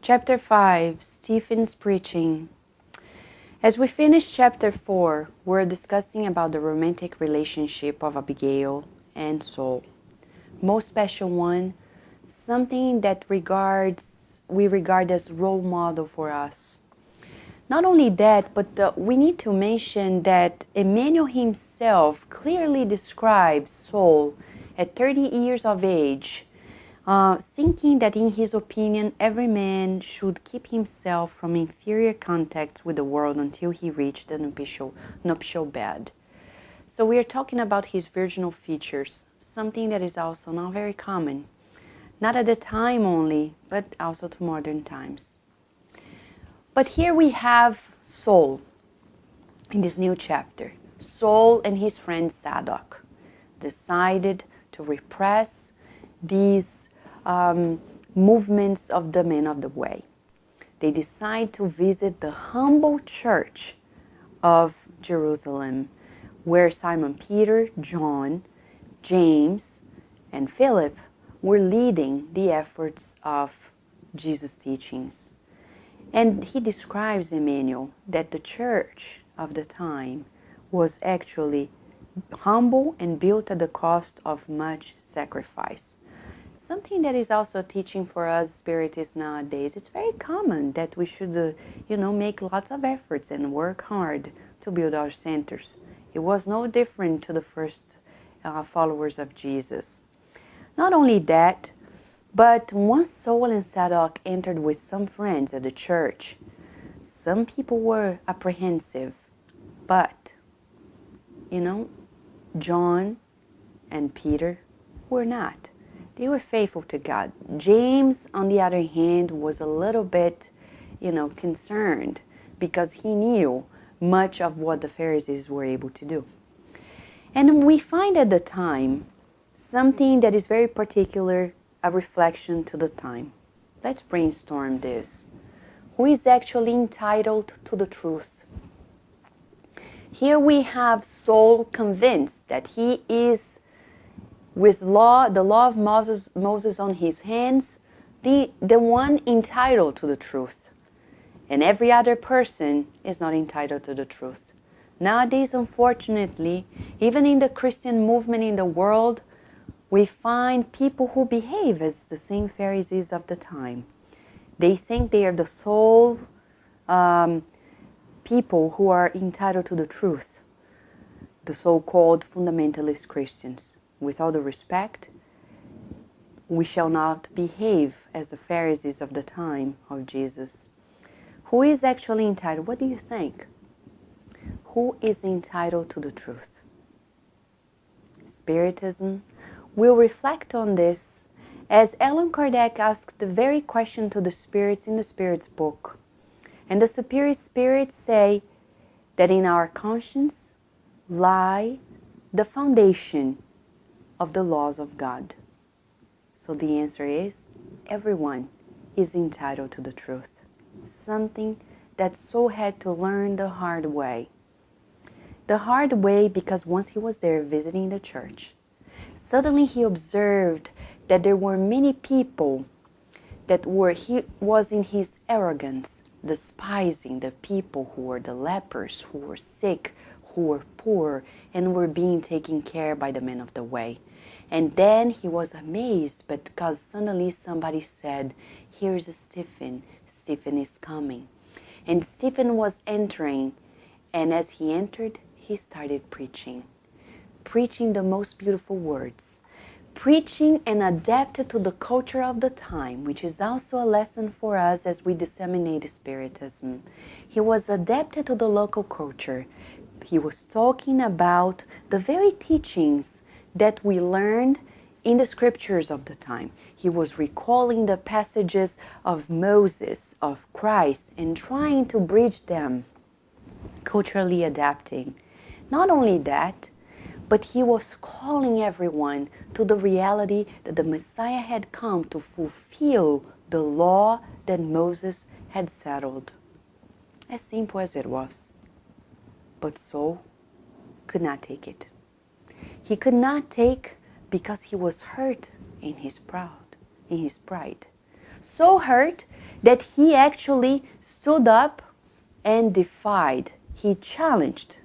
Chapter 5, Stephen's Preaching. As we finish chapter 4, we're discussing about the romantic relationship of Abigail and Saul. Most special one, something that we regard as role model for us. Not only that, but we need to mention that Emmanuel himself clearly describes Saul at 30 years of age, thinking that in his opinion every man should keep himself from inferior contacts with the world until he reached the nuptial bed. So we are talking about his virginal features, something that is also not very common, not at the time only, but also to modern times. But here we have Saul in this new chapter. Saul and his friend Zadok decided to repress these movements of the men of the way. They decide to visit the humble church of Jerusalem, where Simon Peter, John, James, and Philip were leading the efforts of Jesus' teachings. And he describes Emmanuel that the church of the time was actually humble and built at the cost of much sacrifice. Something that is also teaching for us Spiritists nowadays. It's very common that we should, make lots of efforts and work hard to build our centers. It was no different to the first followers of Jesus. Not only that, but once Saul and Zadok entered with some friends at the church, some people were apprehensive, but, John and Peter were not. They were faithful to God. James, on the other hand, was a little bit, concerned because he knew much of what the Pharisees were able to do. And we find at the time something that is very particular, a reflection to the time. Let's brainstorm this. Who is actually entitled to the truth? Here we have Saul convinced that he is, with the law of Moses on his hands, the one entitled to the truth. And every other person is not entitled to the truth. Nowadays, unfortunately, even in the Christian movement in the world, we find people who behave as the same Pharisees of the time. They think they are the sole people who are entitled to the truth, the so-called fundamentalist Christians. With all the respect, we shall not behave as the Pharisees of the time of Jesus. Who is actually entitled? What do you think? Who is entitled to the truth? Spiritism will reflect on this as Allan Kardec asked the very question to the spirits in the Spirits book. And the superior spirits say that in our conscience lie the foundation of the laws of God. So the answer is, everyone is entitled to the truth. Something that Saul had to learn the hard way. The hard way because once he was there visiting the church, suddenly he observed that there were many people he was in his arrogance, despising the people who were the lepers, who were sick, who were poor, and were being taken care by the men of the way. And then he was amazed because suddenly somebody said, "Here's Stephen. Stephen is coming." And Stephen was entering, and as he entered, he started preaching. Preaching the most beautiful words. Preaching and adapted to the culture of the time, which is also a lesson for us as we disseminate Spiritism. He was adapted to the local culture. He was talking about the very teachings that we learned in the scriptures of the time. He was recalling the passages of Moses, of Christ, and trying to bridge them, culturally adapting. Not only that, but he was calling everyone to the reality that the Messiah had come to fulfill the law that Moses had settled. As simple as it was. But Saul could not take it. He could not take because he was hurt in his pride. So hurt that he actually stood up and defied. He challenged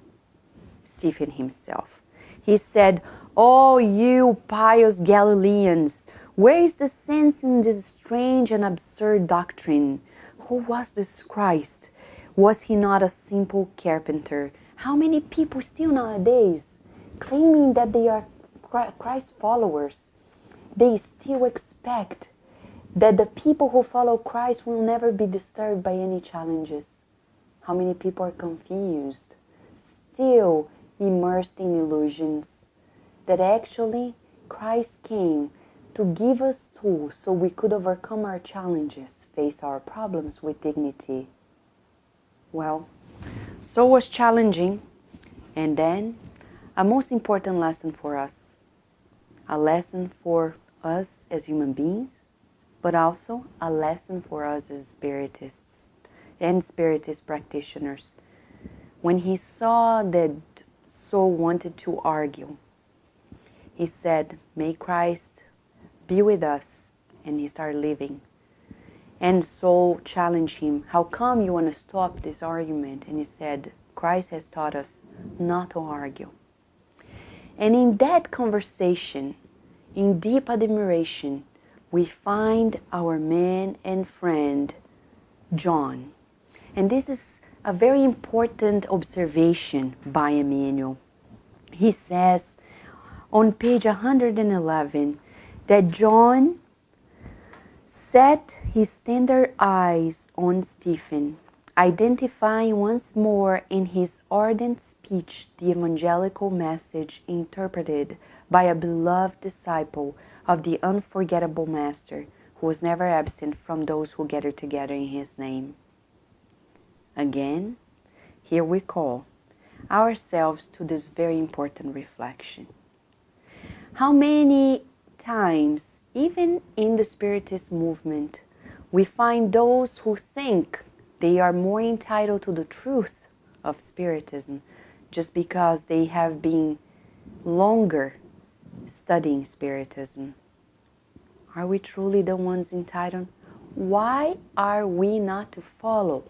Stephen himself. He said, "Oh, you pious Galileans, where is the sense in this strange and absurd doctrine? Who was this Christ? Was he not a simple carpenter?" How many people still nowadays, claiming that they are Christ followers, they still expect that the people who follow Christ will never be disturbed by any challenges? How many people are confused, still immersed in illusions, that actually Christ came to give us tools so we could overcome our challenges, face our problems with dignity. Well, so was challenging, and then a most important lesson for us, a lesson for us as human beings, but also a lesson for us as Spiritists and Spiritist practitioners. When he saw that Saul wanted to argue, he said, "May Christ be with us," and he started living. And Saul challenged him, "How come you want to stop this argument?" And he said, "Christ has taught us not to argue." And in that conversation, in deep admiration, we find our man and friend, John. And this is a very important observation by Emmanuel. He says on page 111 that John set his tender eyes on Stephen, identifying once more in his ardent speech the evangelical message interpreted by a beloved disciple of the unforgettable Master, who was never absent from those who gathered together in his name. Again, here we call ourselves to this very important reflection. How many times, even in the Spiritist movement, we find those who think they are more entitled to the truth of Spiritism just because they have been longer studying Spiritism? Are we truly the ones entitled? Why are we not to follow?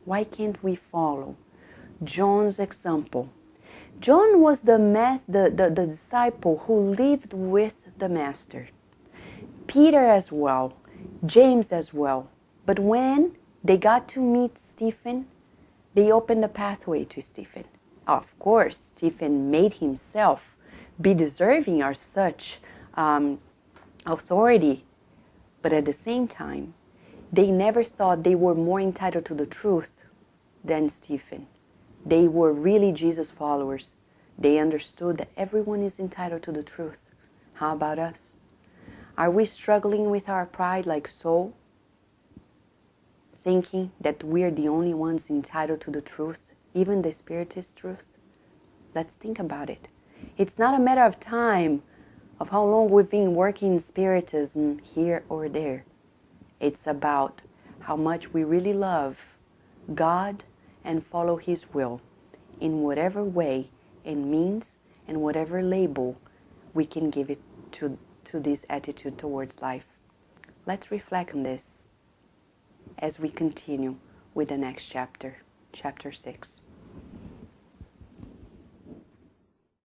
Why can't we follow John's example? John was the disciple who lived with the Master. Peter as well, James as well. But when they got to meet Stephen, they opened the pathway to Stephen. Of course, Stephen made himself be deserving of such authority, but at the same time, they never thought they were more entitled to the truth than Stephen. They were really Jesus followers. They understood that everyone is entitled to the truth. How about us? Are we struggling with our pride like Saul, thinking that we're the only ones entitled to the truth, even the Spiritist truth? Let's think about it. It's not a matter of time, of how long we've been working in Spiritism here or there. It's about how much we really love God and follow His will in whatever way and means and whatever label we can give it to this attitude towards life. Let's reflect on this as we continue with the next chapter, chapter 6.